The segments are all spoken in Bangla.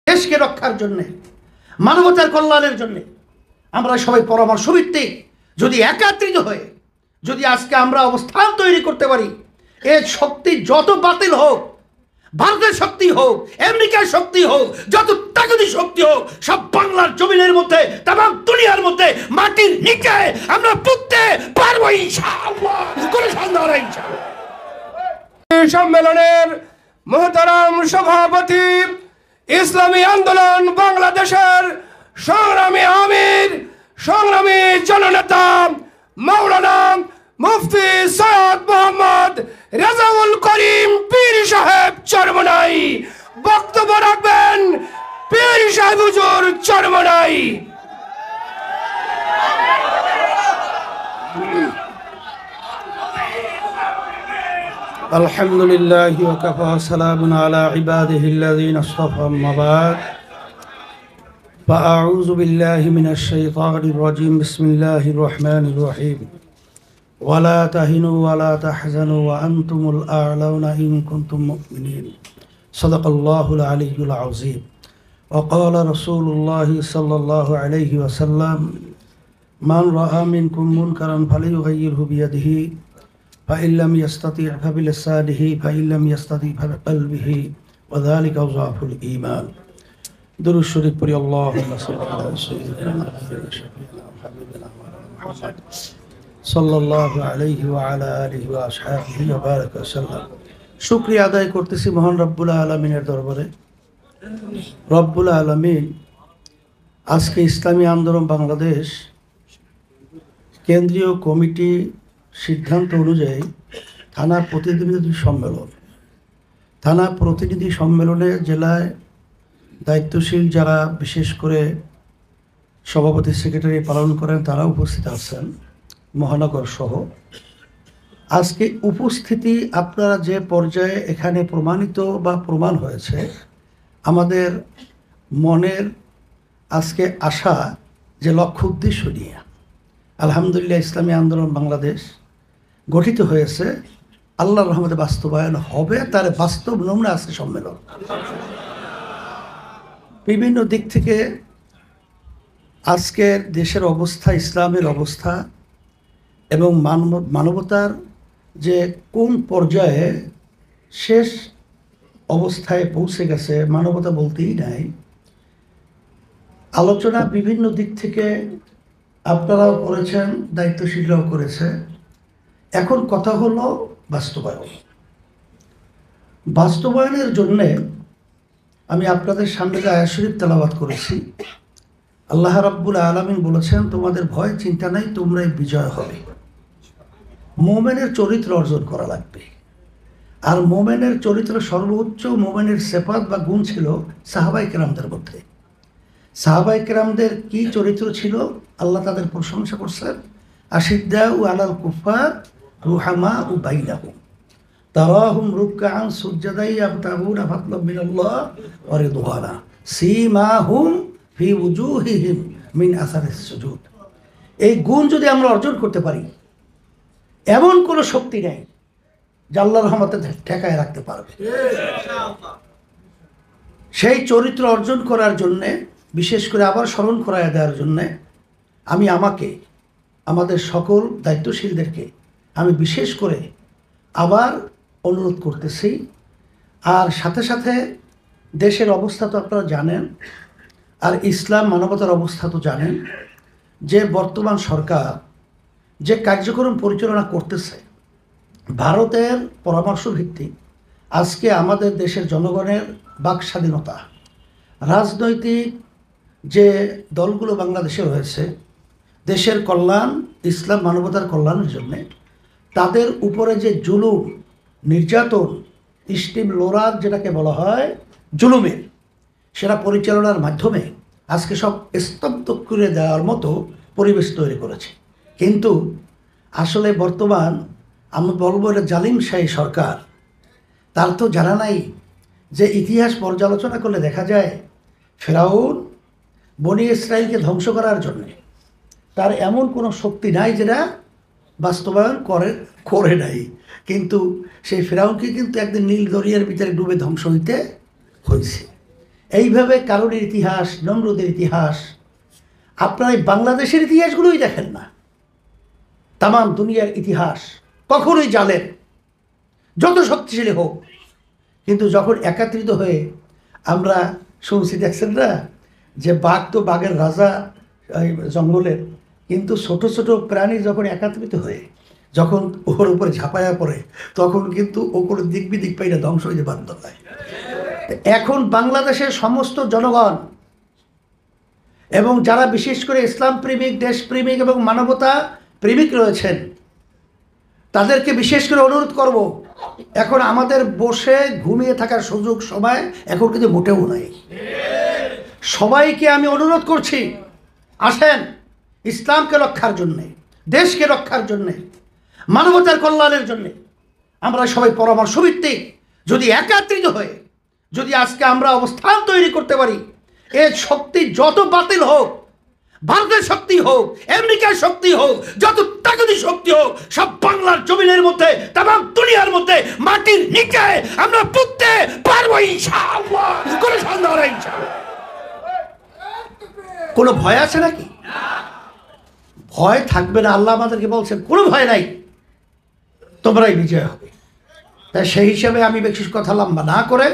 দেশকে রক্ষার জন্যে, মানবতার কল্যাণের জন্যে আমরা সবাই পরামর্শ ভিত্তিক যদি একত্রিত হয়ে যদি আজকে আমরা অবস্থান তৈরি করতে পারি, এর শক্তি যত বাতিল হোক, ভারতের শক্তি হোক, আমেরিকার শক্তি হোক, যত তাগতি শক্তি হোক, সব বাংলার জমিনের মধ্যে, তামাম দুনিয়ার মধ্যে, মাটির নিচে আমরা পুঁততে পারবো ইনশাআল্লাহ, কোনো সন্দেহ নেই ইনশাআল্লাহ। সম্মেলনের মোহতারাম সভাপতি, ইসলামী আন্দোলন বাংলাদেশের সংগ্রামী আমির, সংগ্রামী জননেতা মাওলানা মুফতি সৈয়দ মোহাম্মদ রেজাউল করিম পীর সাহেব চরমনাই বক্তব্য রাখবেন। পীর সাহেব হুজুর চরমনাই। আলহামদুলিল্লাহি ওয়া কাফা, সালামুন আলা ইবাদিহিল্লাযীনা ইসতাফা, আম্মা বা'দ। ফাআউযু বিল্লাহি মিনাশ শাইতানির রাজীম। বিসমিল্লাহির রহমানির রহিম। ওয়ালা তাহিনু ওয়ালা তাহজানু ওয়া আনতুমুল আ'লাউনা ইন কুনতুম মুমিনিন। সাদাকাল্লাহুল আলিয়্যুল আযীম। ওয়া ক্বালা রাসূলুল্লাহি সাল্লাল্লাহু আলাইহি ওয়াসাল্লাম, মান রাআ মিনকুম মুনকারান ফালিয়ুগাইয়িরহু বিয়াদিহি فإن لم يستطع فبلسانه فإن لم يستطع فبقلبه وذلك ضعف الإيمان। درود شريف পড়ি। اللهم صل على سيدنا محمد صلى الله عليه وعلى آله وأصحابه وبارك وسلم। শুকরিয়া আদায় করতেছি মহান রব্বুল আলামিনের দরবারে। রব্বুল আলামিন আজকে ইসলামী আন্দোলন বাংলাদেশ কেন্দ্রীয় কমিটি সিদ্ধান্ত অনুযায়ী থানা প্রতিনিধি সম্মেলনে জেলায় দায়িত্বশীল যারা বিশেষ করে সভাপতি সেক্রেটারি পালন করেন তারা উপস্থিত আছেন, মহানগর সহ। আজকে উপস্থিতি আপনারা যে পর্যায়ে এখানে প্রমাণিত বা প্রমাণ হয়েছে, আমাদের মনের আজকে আশা যে লক্ষ্য উদ্দেশ্য নিয়ে আলহামদুলিল্লাহ ইসলামী আন্দোলন বাংলাদেশ গঠিত হয়েছে, আল্লাহর রহমতে বাস্তবায়ন হবে, তার বাস্তব নমুনা আজকে সম্মেলন। বিভিন্ন দিক থেকে আজকের দেশের অবস্থা, ইসলামের অবস্থা এবং মানবতার যে কোন পর্যায়ে শেষ অবস্থায় পৌঁছে গেছে, মানবতা বলতেই নাই, আলোচনা বিভিন্ন দিক থেকে আপনারাও করেছেন, দায়িত্বশীলরাও করেছে। এখন কথা হলো বাস্তবায়নের জন্যে আমি আপনাদের সামনে যে আয়াত শরীফ তেলাওয়াত করেছি, আল্লাহ রাব্বুল আলামিন বলেছেন, তোমাদের ভয় চিন্তা নাই, তোমরাই বিজয় হবে। মোমেনের চরিত্র অর্জন করা লাগবে। আর মোমেনের চরিত্র সর্বোচ্চ মোমেনের সিফাত বা গুণ ছিল সাহাবায়ে কেরামদের মধ্যে। সাহাবায়ে কেরামদের কি চরিত্র ছিল? আল্লাহ তাদের প্রশংসা করছেন, আশিদ্দাউ আলাল কুফার রুহামাউ বাইনাহুম তারাহুম রুকআন সুজদাই ইয়াবতাগুনা ফাদলাম মিনাল্লাহ ওয়া রিদওয়ানা সীমাহুম ফি উজুহিহিম মিন আসারিস সুজুদ। এই গুণ যদি আমরা অর্জন করতে পারি, এমন কোনো শক্তি নেই যা আল্লাহর রহমতে ঠেকায় রাখতে পারবে। সেই চরিত্র অর্জন করার জন্যে, বিশেষ করে আবার স্মরণ করায় দেওয়ার জন্যে আমি আমাদের সকল দায়িত্বশীলদেরকে আমি বিশেষ করে আবার অনুরোধ করতেছি। আর সাথে সাথে দেশের অবস্থা তো আপনারা জানেন, আর ইসলাম মানবতার অবস্থা তো জানেন, যে বর্তমান সরকার যে কার্যক্রম পরিচালনা করতেছে ভারতের পরামর্শ ভিত্তিক, আজকে আমাদের দেশের জনগণের বাক স্বাধীনতা, রাজনৈতিক যে দলগুলো বাংলাদেশে রয়েছে, দেশের কল্যাণ, ইসলাম মানবতার কল্যাণের জন্য তাদের উপরে যে জুলুম, নির্যাতন, স্টিম লোরার যেটাকে বলা হয় জুলুমের, সেটা পরিচালনার মাধ্যমে আজকে সব স্তব্ধ করে দেওয়ার মতো পরিবেশ তৈরি করেছে। কিন্তু আসলে বর্তমান আমি বলবো এটা জালিমশাহী সরকার। তার তো জানা নাই যে ইতিহাস পর্যালোচনা করলে দেখা যায় ফেরাউন বনি ইসরাইলকে ধ্বংস করার জন্যে তার এমন কোনো শক্তি নাই যেটা বাস্তবায়ন করে নাই, কিন্তু সেই ফেরাউনকে কিন্তু একদিন নীল দরিয়ার ভিতরে ডুবে ধ্বংস হইতে হয়েছে। এইভাবে কারণের ইতিহাস, নমরুদের ইতিহাস, আপনারা এই বাংলাদেশের ইতিহাসগুলোই দেখেন না, তাম দুনিয়ার ইতিহাস কখনোই জানেন যত শক্তিশালী হোক, কিন্তু যখন একাত্রিত হয়ে আমরা শুনছি, দেখছেন না যে বাঘ তো বাঘের রাজা জঙ্গলের, কিন্তু ছোট ছোট প্রাণী যখন একত্রিত হয়ে যখন ওর উপরে ঝাঁপায়া পড়ে, তখন কিন্তু ও কোনো দিক বিদিক পাইলে ধ্বংস হইতে বাধ্য হয়। এখন বাংলাদেশের সমস্ত জনগণ এবং যারা বিশেষ করে ইসলাম প্রেমিক, দেশপ্রেমিক এবং মানবতা প্রেমিক রয়েছেন, তাদেরকে বিশেষ করে অনুরোধ করব, এখন আমাদের বসে ঘুমিয়ে থাকার সুযোগ সময় এখন কিন্তু মোটেও নাই। সবাইকে আমি অনুরোধ করছি, আসেন ইসলামকে রক্ষার জন্যে, দেশকে রক্ষার জন্যে, মানবতার কল্যাণের জন্যে আমরা সবাই পরামর্শ ভিত্তিক যদি একত্রিত হয়ে যদি আজকে আমরা অবস্থান তৈরি করতে পারি, এর শক্তি যত বাতিল হোক, ভারতের শক্তি হোক, আমেরিকার শক্তি হোক, যত তাগতি শক্তি হোক, সব বাংলার জমিনের মধ্যে, তাম দুনিয়ার মধ্যে, মাটির নিচে আমরা পুঁততে পারবো ইনশাআল্লাহ, কোনো সন্দেহ নেই ইনশাআল্লাহ। কোনো ভয় আছে নাকি? ভয় থাকবে না। আল্লাহ আমাদেরকে বলছেন কোনো ভয় নাই, তোমরাই বিজয় হবে। তাই সেই হিসাবে আমি বেশি কথা লম্বা না করে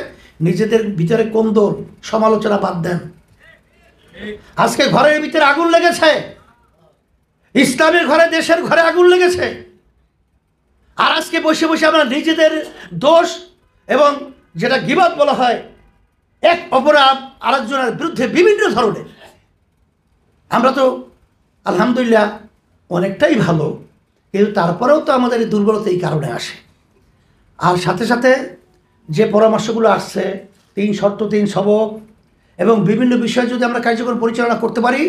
নিজেদের ভিতরে কোন্দল সমালোচনা বাদ দেন। আজকে ঘরের ভিতরে আগুন লেগেছে, ইসলামের ঘরে, দেশের ঘরে আগুন লেগেছে, আর আজকে বসে বসে আমরা নিজেদের দোষ এবং যেটা গীবত বলা হয়, এক অপরাধ আরেকজনের বিরুদ্ধে বিভিন্ন ধরনের, আমরা তো আলহামদুলিল্লাহ অনেকটাই ভালো, কিন্তু তারপরেও তো আমাদের এই দুর্বলতা এই কারণে আসে। আর সাথে সাথে যে পরামর্শগুলো আসছে, 3 শর্ত 3 সবক এবং বিভিন্ন বিষয় যদি আমরা কার্যক্রম পরিচালনা করতে পারি,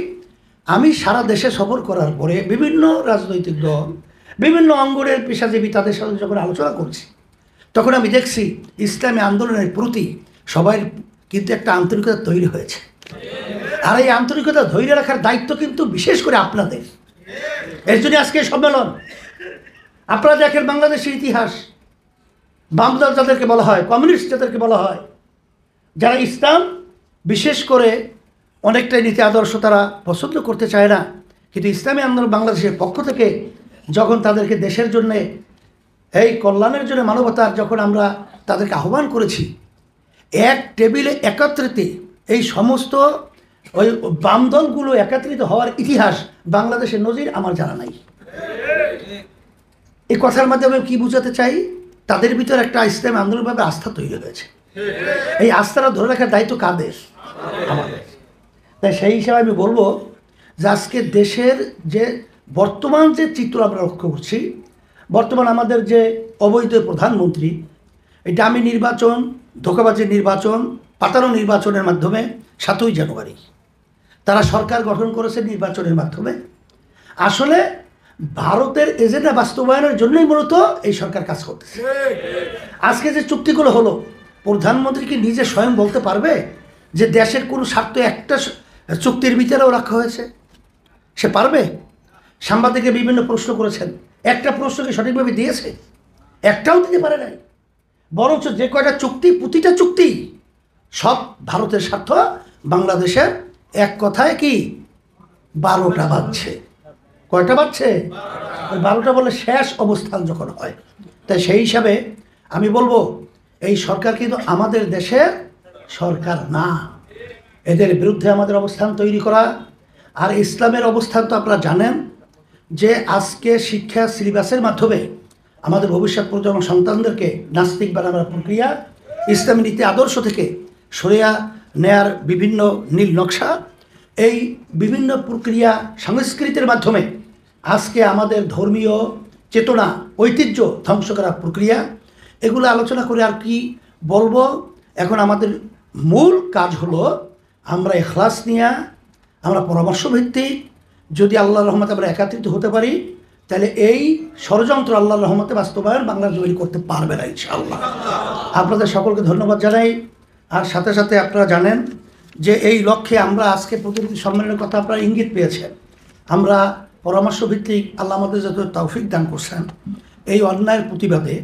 আমি সারা দেশে সফর করার পরে বিভিন্ন রাজনৈতিক দল, বিভিন্ন অঙ্গনের পেশাজীবী তাদের সাথে যখন আলোচনা করছি, তখন আমি দেখছি ইসলামী আন্দোলনের প্রতি সবাই কিন্তু একটা আন্তরিকতা তৈরি হয়েছে। আর এই আন্তরিকতা ধৈর্য রাখার দায়িত্ব কিন্তু বিশেষ করে আপনাদের। এর জন্য আজকে সম্মেলন। আপনারা দেখেন বাংলাদেশের ইতিহাস, বামদল যাদেরকে বলা হয়, কমিউনিস্ট যাদেরকে বলা হয়, যারা ইসলাম বিশেষ করে অনেকটাই নীতি আদর্শ তারা পছন্দ করতে চায় না, কিন্তু ইসলামী আন্দোলন বাংলাদেশের পক্ষ থেকে যখন তাদেরকে দেশের জন্যে, এই কল্যাণের জন্য, মানবতার যখন আমরা তাদেরকে আহ্বান করেছি, এক টেবিলে একত্রিত এই সমস্ত ওই বামদলগুলো একত্রিত হওয়ার ইতিহাস বাংলাদেশের নজির আমার জানা নাই। এই কথার মাধ্যমে কি বুঝাতে চাই, তাদের ভিতরে একটা ইসলামী আন্দোলনভাবে আস্থা তৈরি হয়েছে। এই আস্থাটা ধরে রাখার দায়িত্ব কাদের? আমাদের। তাই সেই হিসাবে আমি বলবো যে আজকে দেশের যে বর্তমান যে চিত্র আমরা লক্ষ্য করছি, বর্তমান আমাদের যে অবৈধ প্রধানমন্ত্রী, এটা আমি নির্বাচন, ধোঁকাবাজির নির্বাচন, পাতানো নির্বাচনের মাধ্যমে 7ই জানুয়ারি তারা সরকার গঠন করেছে নির্বাচনের মাধ্যমে। আসলে ভারতের এজেন্ডা বাস্তবায়নের জন্যই মূলত এই সরকার কাজ করতেছে। আজকে যে চুক্তিগুলো হলো, প্রধানমন্ত্রী কি নিজে স্বয়ং বলতে পারবে যে দেশের কোনো স্বার্থ একটা চুক্তির ভিতরেও রাখা হয়েছে? সে পারবে? সাংবাদিকে বিভিন্ন প্রশ্ন করেছেন, একটা প্রশ্নকে সঠিকভাবে দিয়েছে? একটাও দিতে পারে নাই। বরঞ্চ যে কয়টা চুক্তি, প্রতিটা চুক্তি সব ভারতের স্বার্থ, বাংলাদেশের এক কথায় কি 12টা বাজছে। কয়টা বাজছে? 12টা বলে শেষ অবস্থান যখন হয়। তাই সেই হিসাবে আমি বলবো এই সরকার কিন্তু আমাদের দেশের সরকার না। এদের বিরুদ্ধে আমাদের অবস্থান তৈরি করা। আর ইসলামের অবস্থান তো আপনারা জানেন যে আজকে শিক্ষা সিলেবাসের মাধ্যমে আমাদের ভবিষ্যৎ প্রজন্ম সন্তানদেরকে নাস্তিক বানানোর প্রক্রিয়া, ইসলামী নীতি আদর্শ থেকে সরিয়ে নেয়ার বিভিন্ন নীল নকশা, এই বিভিন্ন প্রক্রিয়া সংস্কৃতির মাধ্যমে আজকে আমাদের ধর্মীয় চেতনা, ঐতিহ্য ধ্বংস করার প্রক্রিয়া, এগুলো আলোচনা করে আর কি বলবো। এখন আমাদের মূল কাজ হলো আমরা ইখলাস নিয়ে, আমরা পরামর্শ ভিত্তিক যদি আল্লাহর রহমতে আমরা একত্রিত হতে পারি, তাহলে এই ষড়যন্ত্র আল্লাহর রহমতে বাস্তবায়ন বাংলার জমি করতে পারবে না ইনশাআল্লাহ। আপনাদের সকলকে ধন্যবাদ জানাই। আর সাথে সাথে আপনারা জানেন যে এই লক্ষ্যে আমরা আজকে প্রতিনিধি সম্মেলনের কথা আপনারা ইঙ্গিত পেয়েছেন। আমরা পরামর্শ ভিত্তিক আল্লাহ আমাদের যত তৌফিক দান করছেন, এই অন্যায়ের প্রতিবাদে,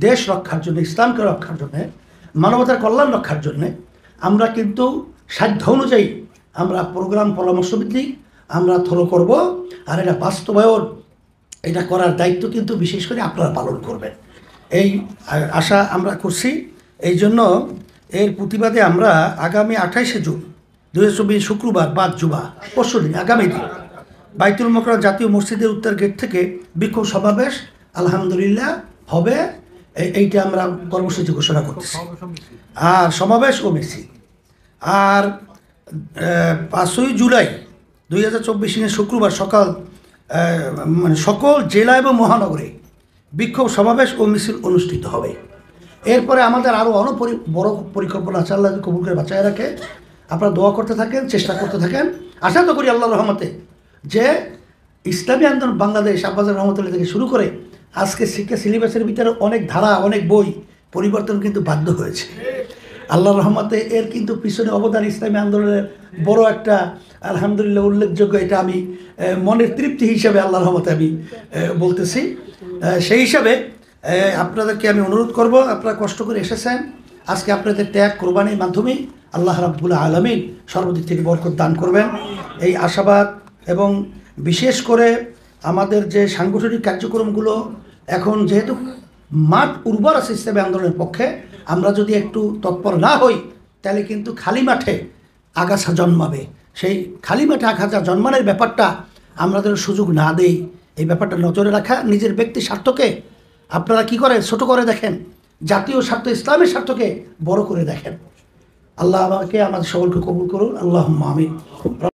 দেশ রক্ষার জন্য, ইসলামকে রক্ষার জন্যে, মানবতার কল্যাণ রক্ষার জন্যে আমরা কিন্তু সাধ্য অনুযায়ী আমরা প্রোগ্রাম পরামর্শভিত্তিক আমরা থ্রো করব, আর এটা বাস্তবায়ন এটা করার দায়িত্ব কিন্তু বিশেষ করে আপনারা পালন করবেন, এই আশা আমরা করছি। এই জন্য এর প্রতিবাদে আমরা আগামী 28শে জুন 2024 শুক্রবার বাদ জুমা পরশুদিন আগামী দিন বাইতুল মোকাররম জাতীয় মসজিদের উত্তর গেট থেকে বিক্ষোভ সমাবেশ আলহামদুলিল্লাহ হবে, এইটা আমরা কর্মসূচি ঘোষণা করতেছি। আর সমাবেশ ও মিছিল। আর 5ই জুলাই 2024 শুক্রবার সকাল সকল জেলা এবং মহানগরে বিক্ষোভ সমাবেশ ও মিছিল অনুষ্ঠিত হবে। এরপরে আমাদের আরও অনেক বড় পরিকল্পনা আছে, আল্লাহ কবুল করে বাঁচায় রাখে। আপনারা দোয়া করতে থাকেন, চেষ্টা করতে থাকেন। আশা তো করি আল্লাহর রহমতে যে ইসলামী আন্দোলন বাংলাদেশ আব্বাস রহমতুল্লাহ থেকে শুরু করে আজকে শিক্ষা সিলেবাসের ভিতরে অনেক ধারা অনেক বই পরিবর্তন কিন্তু বাধ্য হয়েছে। আল্লাহর রহমতে এর কিন্তু পিছনে অবদান ইসলামী আন্দোলনের বড় একটা আলহামদুলিল্লাহ উল্লেখযোগ্য, এটা আমি মনের তৃপ্তি হিসাবে আল্লাহর রহমতে আমি বলতেছি। সেই হিসাবে আপনাদেরকে আমি অনুরোধ করব, আপনারা কষ্ট করে এসেছেন, আজকে আপনাদের ত্যাগ কোরবানির মাধ্যমে আল্লাহ রাব্বুল আলামিন সর্বদিক থেকে বরকত দান করবেন এই আশাবাদ। এবং বিশেষ করে আমাদের যে সাংগঠনিক কার্যক্রমগুলো এখন যেহেতু মাঠ উর্বর আছে ইসলামী আন্দোলনের পক্ষে, আমরা যদি একটু তৎপর না হই তাহলে কিন্তু খালি মাঠে আগাছা জন্মাবে। সেই খালি মাঠে আগাছা জন্মানোর ব্যাপারটা আমরা যেন সুযোগ না দেই, এই ব্যাপারটা নজরে রাখা। নিজের ব্যক্তি স্বার্থকে আপনারা কি করেন, ছোট করে দেখেন, জাতীয় স্বার্থ ইসলামের স্বার্থকে বড় করে দেখেন। আল্লাহ আমাকে আমাদের সকলকে কবুল করুন, আল্লাহুম্মা আমিন।